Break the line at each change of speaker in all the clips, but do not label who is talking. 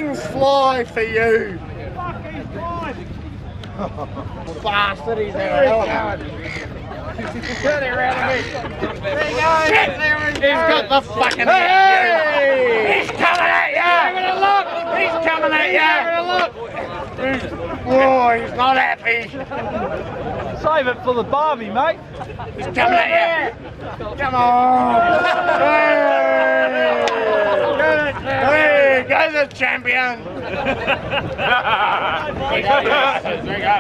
wings fly for you. Bastard, he's there. Turn around a bit. There he goes. He's got the fucking hey! He's coming at you. Give it a look. He's coming at you. Give it a look. Oh, he's not happy.
Save it for the Barbie, mate.
He's coming at you. Come on. Hey, go the champion. There you go.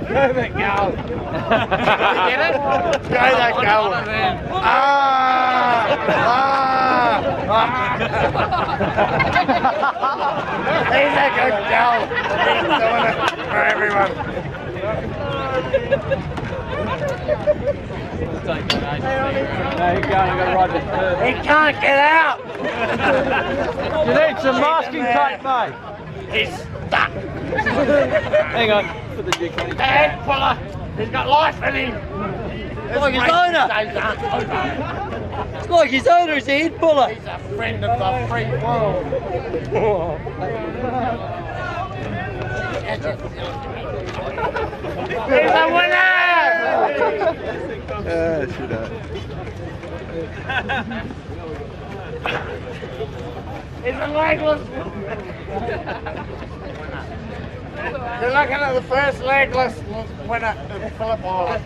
Perfect goal. Get it? Go that goal. He's a good goal. He's doing it for everyone. He can't get out.
You need some masking tape, mate.
He's stuck.
Hang on. Put the jig on.
Head puller. He's got life in him.
It's like his owner. It's like his owner is a head puller.
He's a friend of the free world. He's a winner!
Should have.
He's a legless. You're looking at the first legless winner of Phillip Island.